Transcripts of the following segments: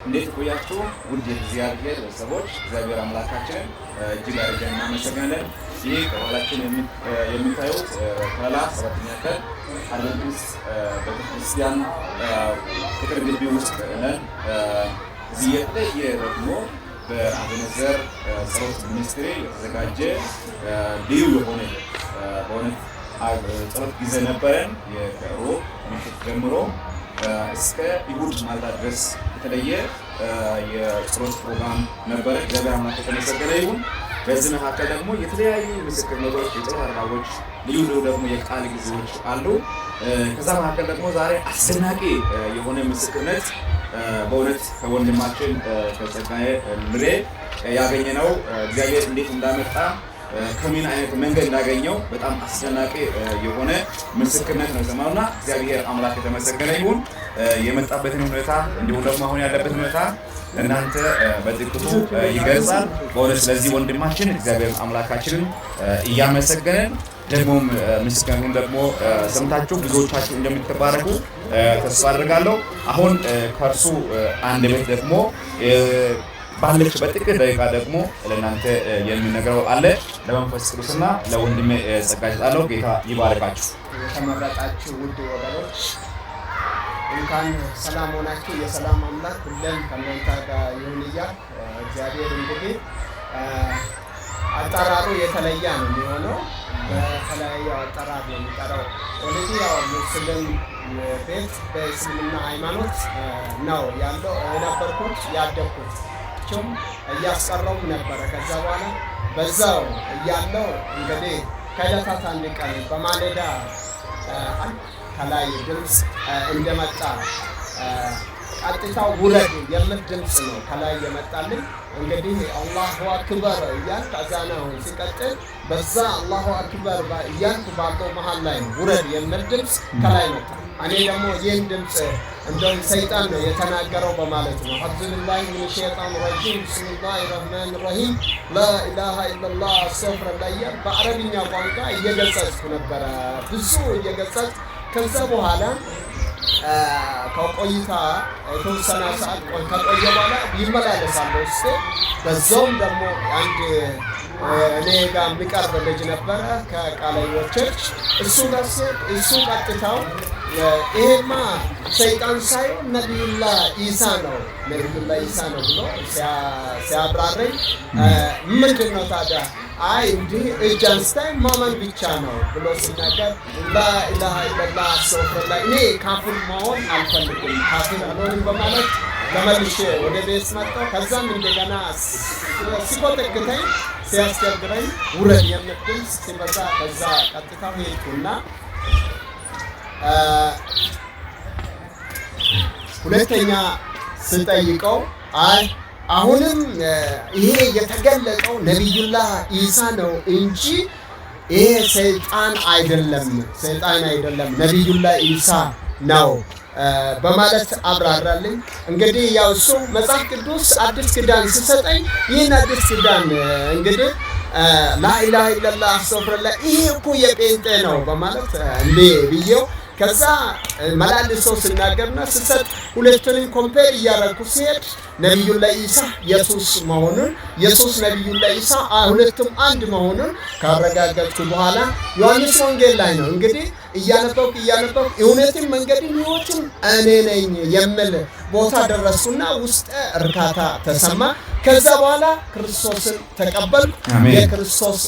እንዴት ቆያችሁ? ውድ የእግዚአብሔር ሰዎች እግዚአብሔር አምላካችን እጅግ አድርገን እናመሰግናለን። ይህ ከኋላችን የምታዩት ከላ 7ኛ ቀን አድቬንቲስት ቤተክርስቲያን ቅጥር ግቢ ውስጥ ነን። እዚህ የተለየ ደግሞ በአቤኔዘር ጸሎት ሚኒስትሪ የተዘጋጀ ልዩ የሆነ በእውነት ጸሎት ጊዜ ነበረን። ከሮብ ምሽት ጀምሮ እስከ እሑድ ማታ ድረስ የተለየ የጸሎት ፕሮግራም ነበረ። እግዚአብሔር አምላክ የተመሰገነ ይሁን። በዚህ መካከል ደግሞ የተለያዩ ምስክርነቶች፣ የጸሎት አድራጎች፣ ልዩ ደግሞ የቃል ጊዜዎች አሉ። ከዛ መካከል ደግሞ ዛሬ አስደናቂ የሆነ ምስክርነት በእውነት ከወንድማችን ከጸጋዬ ምሬ ያገኘነው እግዚአብሔር እንዴት እንዳመጣ ከምን አይነት መንገድ እንዳገኘው በጣም አስደናቂ የሆነ ምስክርነት ነው የሰማነውና እግዚአብሔር አምላክ የተመሰገነ ይሁን። የመጣበትን ሁኔታ እንዲሁም ደግሞ አሁን ያለበት ሁኔታ እናንተ በጥቂቱ ይገልጻል። በእውነት ስለዚህ ወንድማችን እግዚአብሔር አምላካችንን እያመሰገንን ደግሞም ምስክርነቱን ደግሞ ሰምታችሁ ብዙዎቻችሁ እንደምትባረኩ ተስፋ አድርጋለሁ። አሁን ከእርሱ አንደበት ደግሞ ባለች በጥቂት ደቂቃ ደግሞ ለእናንተ የሚነግረው አለ። ለመንፈስ ቅዱስና ለወንድሜ ጸጋ ይሰጣለሁ። ጌታ ይባርካችሁ። የተመረጣችሁ ውድ ወገኖች እንኳን ሰላም ሆናችሁ። የሰላም አምላክ ሁሌም ከእናንተ ጋር ይሁን እያልኩ እግዚአብሔር እንግዲህ አጠራሩ የተለየ ነው የሚሆነው። በተለያየ አጠራር ነው የሚጠራው። ወደዚህ ያው ሙስሊም ቤት በእስልምና ሃይማኖት ነው ያለው የነበርኩት ያደግኩት እያስቀረውም ነበረ። ከዛ በኋላ በዛው እያለው እንግዲህ ከዕለታት አንድ ቀን በማለዳ ከላይ ድምፅ እንደመጣ ቀጥታው ውረድ የሚል ድምፅ ነው ከላይ የመጣልኝ። እንግዲህ አላሁ አክበር እያልኩ አዛናውን ሲቀጥል በዛ አላሁ አክበር እያልኩ ባለው መሀል ላይ ውረድ የሚል ድምፅ ከላይ መጣ። እኔ ደግሞ ይህን ድምፅ እንደውም ሰይጣን ነው የተናገረው በማለት ነው። አብዱላህ ሚን ሸይጣን ረጂም ቢስሚላሂ ረህማን ረሂም ላኢላሃ ኢለላህ አስተግፊሩላህ እያልኩ በአረብኛ ቋንቋ እየገጸጽኩ ነበረ፣ ብዙ እየገጸጽኩ። ከዛ በኋላ ከቆይታ የተወሰነ ሰዓት ከቆየ በኋላ ይመላለሳል ውስጥ። በዛውም ደግሞ አንድ እኔ ጋር የሚቀርብ ልጅ ነበረ ከቃላዮች እሱ ጋር ሲሄድ እሱ ቀጥታው ይሄማ ሰይጣን ሳይሆን ነቢዩላህ ኢሳ ነው ብሎ ሲያብራረኝ ምንድን ነው ታዲያ? አይ እንዲህ እጅ አንስታይ ማመን ብቻ ነው ብሎ ሲናገር ላኢላሃ ኢለላህ አስተግፊሩላህ እኔ ካፍር መሆን አልፈልግም፣ ካፍር አልሆንም በማለት ተመልሼ ወደ ቤት መጣሁ። ከዛም እንደገና ሲኮተክተኝ ሲያስቸግረኝ ውረድ የሚል ድምፅ ሲመጣ ከዛ ቀጥታ ሄድኩና ሁለተኛ ስጠይቀው አይ አሁንም ይሄ የተገለጠው ነቢዩላህ ኢሳ ነው እንጂ ይሄ ሰይጣን አይደለም ነቢዩላህ ኢሳ ነው በማለት አብራራልኝ። እንግዲህ ያው እሱ መጽሐፍ ቅዱስ አዲስ ኪዳን ሲሰጠኝ ይህን አዲስ ኪዳን እንግዲህ ላኢላሃ ኢለላህ አስተግፊሩላህ ይሄ እኮ የጴንጤ ነው በማለት እንዴ ብዬው ከዛ መላልሶ ሲናገርና ስሰጥ ሁለቱንም ኮምፔር እያደረኩ ሲሄድ ነቢዩላህ ኢሳ ኢየሱስ ነቢዩላህ ኢሳ ሁለቱም አንድ መሆኑን ካረጋገጥኩ በኋላ ዮሐንስ ወንጌል ላይ ነው እንግዲህ እያነበብኩ እውነትን መንገድን ሕይወትን እኔ ነኝ የሚል ቦታ ደረስኩና ውስጥ እርካታ ተሰማ። ከዛ በኋላ ክርስቶስን ተቀበልኩ። የክርስቶስ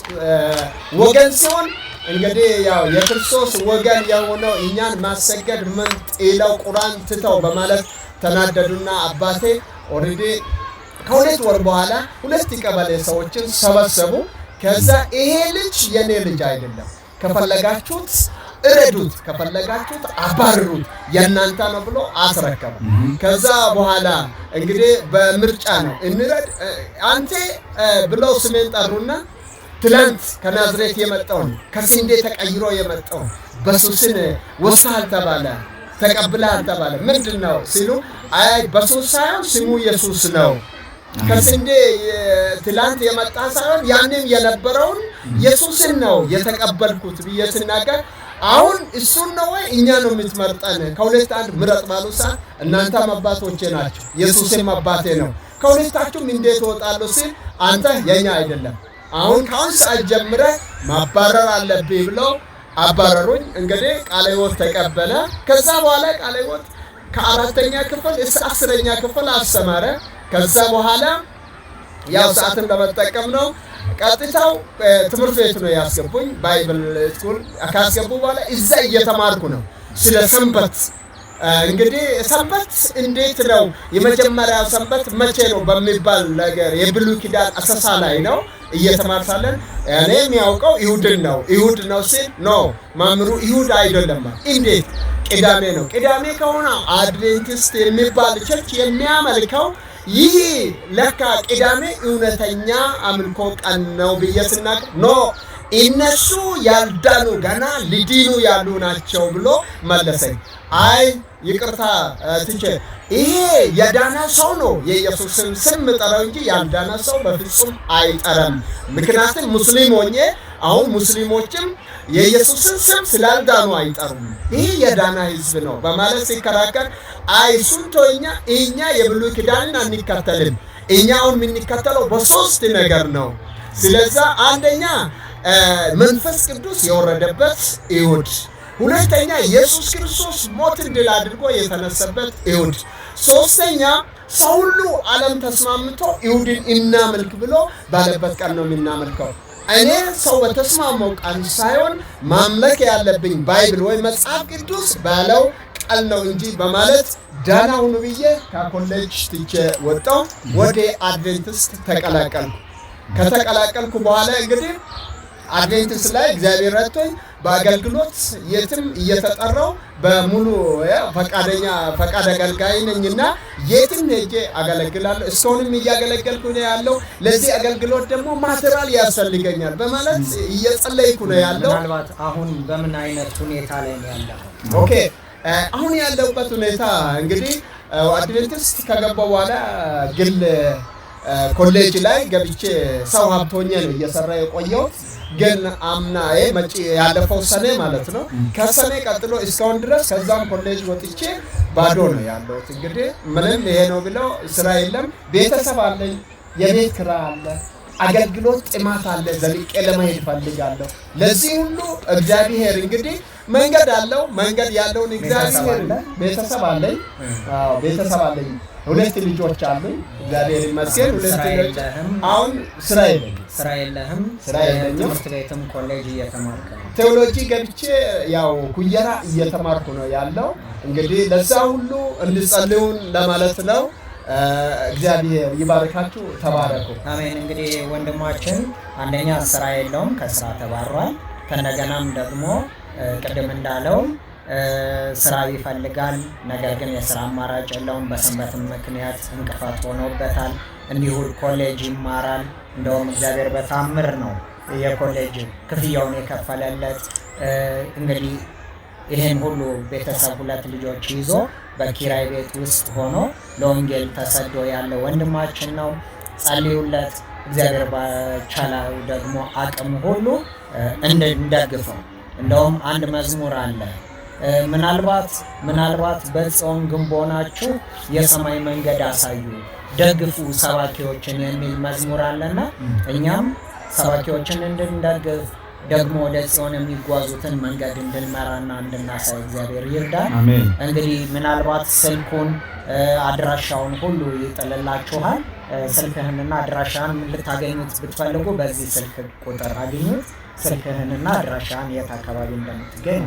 ወገን ሲሆን እንግዲህ ያው የክርስቶስ ወገን የሆነው እኛን ማሰገድ ምን ጥለው ቁርአን ትተው በማለት ተናደዱና አባቴ ኦሬዲ ከሁለት ወር በኋላ 2 ቀበሌ ሰዎችን ሰበሰቡ። ከዛ ይሄ ልጅ የኔ ልጅ አይደለም፣ ከፈለጋችሁት እረዱት፣ ከፈለጋችሁት አባርሩት፣ የእናንተ ነው ብሎ አስረከበ። ከዛ በኋላ እንግዲህ በምርጫ ነው እንረድ አንተ ብለው ስሜን ጠሩና ትላንት ከናዝሬት የመጣውን ከስንዴ ተቀይሮ የመጣውን በሱስን ወስደሃል ተባለ፣ ተቀብለሃል ተባለ። ምንድነው ሲሉ አይ በሱስ ሳይሆን ስሙ ኢየሱስ ነው፣ ከስንዴ ትላንት የመጣ ሳይሆን ያንም የነበረውን ኢየሱስን ነው የተቀበልኩት ብዬ ስናገር አሁን እሱን ነው ወይ እኛ ነው የምትመርጠን? ከሁለት አንድ ምረጥ ባሉ ሰዓት እናንተም አባቶቼ ናቸው፣ ኢየሱስም አባቴ ነው፣ ከሁለታችሁም እንዴት እወጣለሁ ሲል አንተ የኛ አይደለም፣ አሁን ከአሁን ሰዓት ጀምረህ ማባረር አለብኝ ብለው አባረሩኝ። እንግዲህ ቃለ ሕይወት ተቀበለ። ከዛ በኋላ ቃለ ሕይወት ከ4ኛ ክፍል እስከ 10ኛ ክፍል አስተማረ። ከዛ በኋላ ያው ሰዓትን ለመጠቀም ነው ቀጥታው ትምህርት ቤት ነው ያስገቡኝ፣ ባይብል ስኩል ካስገቡ በኋላ እዛ እየተማርኩ ነው ስለ ሰንበት። እንግዲህ ሰንበት እንዴት ነው የመጀመሪያው ሰንበት መቼ ነው በሚባል ነገር የብሉይ ኪዳን አሰሳ ላይ ነው እየተማርሳለን። እኔ የሚያውቀው ይሁድን ነው። ይሁድ ነው ሲል ኖ ማምሩ ይሁድ አይደለም። እንዴት ቅዳሜ ነው? ቅዳሜ ከሆነ አድቬንቲስት የሚባል ቸርች የሚያመልከው ይህ ለካ ቅዳሜ እውነተኛ አምልኮ ቀን ነው ብዬ ስናገር ኖ እነሱ ያልዳኑ ገና ሊዲኑ ያሉ ናቸው ብሎ መለሰኝ። አይ ይቅርታ ትቼ ይሄ የዳነ ሰው ነው የኢየሱስን ስም ጠራው እንጂ ያልዳነ ሰው በፍጹም አይጠራም። ምክንያቱም ሙስሊም ሆኜ አሁን ሙስሊሞችም የኢየሱስን ስም ስላልዳኑ አይጠሩም፣ ይሄ የዳነ ሕዝብ ነው በማለት ሲከራከር አይ ሱንቶኛ እኛ የብሉይ ኪዳንን አንከተልም፣ እኛ አሁን የምንከተለው በሶስት ነገር ነው። ስለዚህ አንደኛ መንፈስ ቅዱስ የወረደበት እሁድ፣ ሁለተኛ ኢየሱስ ክርስቶስ ሞትን ድል አድርጎ የተነሳበት እሁድ፣ ሶስተኛ ሰው ሁሉ ዓለም ተስማምቶ እሁድን እናመልክ ብሎ ባለበት ቀን ነው የምናመልከው። እኔ ሰው በተስማማው ቀን ሳይሆን ማምለክ ያለብኝ ባይብል ወይ መጽሐፍ ቅዱስ ባለው ቀን ነው እንጂ በማለት ዳና ሁኑ ብዬ ከኮሌጅ ትቼ ወጣሁ። ወደ አድቬንቲስት ተቀላቀልኩ። ከተቀላቀልኩ በኋላ እንግዲህ አድቬንቲስት ላይ እግዚአብሔር ረድቶኝ በአገልግሎት የትም እየተጠራው በሙሉ ፈቃድ አገልጋይ ነኝና የትም ሄጄ አገለግላለሁ። እስካሁንም እያገለገልኩ ነው ያለው። ለዚህ አገልግሎት ደግሞ ማቴሪያል ያስፈልገኛል በማለት እየጸለይኩ ነው ያለው። ምናልባት አሁን በምን አይነት ሁኔታ ላይ ነው ያለው? ኦኬ አሁን ያለውበት ሁኔታ እንግዲህ አድቬንቲስት ከገባው በኋላ ግል ኮሌጅ ላይ ገብቼ ሰው ሀብቶኜ ነው እየሰራ የቆየሁት። ግን አምና መጪ ያለፈው ሰኔ ማለት ነው ከሰኔ ቀጥሎ እስካሁን ድረስ ከዛም ኮሌጅ ወጥቼ ባዶ ነው ያለሁት። እንግዲህ ምንም ይሄ ነው ብለው ስራ የለም። ቤተሰብ አለኝ፣ የቤት ኪራይ አለ፣ አገልግሎት ጥማት አለ፣ ዘልቄ ለመሄድ ፈልጋለሁ። ለዚህ ሁሉ እግዚአብሔር እንግዲህ መንገድ አለው። መንገድ ያለውን እግዚአብሔር ቤተሰብ አለኝ። አዎ ቤተሰብ አለኝ። 2 ልጆች አሉኝ እግዚአብሔር ይመስገን። 2 ልጆች አሁን ስራ የለህም? ትምህርት ቤትም ኮሌጅ እየተማርክ ነው? ቴዎሎጂ ገብቼ ያው ኩየራ እየተማርኩ ነው ያለው። እንግዲህ ለዛ ሁሉ እንድጸልዩን ለማለት ነው። እግዚአብሔር ይባርካችሁ፣ ተባረኩ። አሜን። እንግዲህ ወንድማችን አንደኛ ስራ የለውም፣ ከስራ ተባሯል። ከነገናም ደግሞ ቅድም እንዳለው ስራ ይፈልጋል፣ ነገር ግን የስራ አማራጭ የለውም። በሰንበትም ምክንያት እንቅፋት ሆኖበታል። እንዲሁ ኮሌጅ ይማራል። እንደውም እግዚአብሔር በታምር ነው የኮሌጅ ክፍያውን የከፈለለት። እንግዲህ ይህን ሁሉ ቤተሰብ 2 ልጆች ይዞ በኪራይ ቤት ውስጥ ሆኖ ለወንጌል ተሰዶ ያለ ወንድማችን ነው። ጸልዩለት። እግዚአብሔር በቻለው ደግሞ አቅም ሁሉ እንደግፈው። እንደውም አንድ መዝሙር አለ ምናልባት በጽዮን ግንብ ሆናችሁ የሰማይ መንገድ አሳዩ ደግፉ ሰባኪዎችን የሚል መዝሙር አለና እኛም ሰባኪዎችን እንድንደግፍ ደግሞ ወደ ጽዮን የሚጓዙትን መንገድ እንድንመራና እንድናሳይ እግዚአብሔር ይርዳል። እንግዲህ ምናልባት ስልኩን አድራሻውን ሁሉ ይጥልላችኋል። ስልክህንና አድራሻህን ልታገኙት ብትፈልጉ በዚህ ስልክ ቁጥር አግኙት። ስልክህንና አድራሻህን የት አካባቢ እንደምትገኝ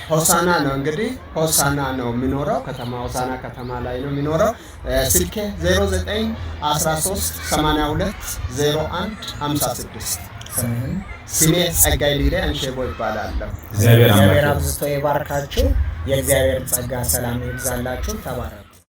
ሆሳና ነው እንግዲህ ሆሳና ነው የሚኖረው። ከተማ ሆሳና ከተማ ላይ ነው የሚኖረው። ስልኬ 0913820156። ስሜ ጸጋይ ሊሬ አንሼቦ ይባላለሁ። እግዚአብሔር አብዝቶ ይባርካችሁ። የእግዚአብሔር ጸጋ ሰላም ይብዛላችሁ። ተባረኩ።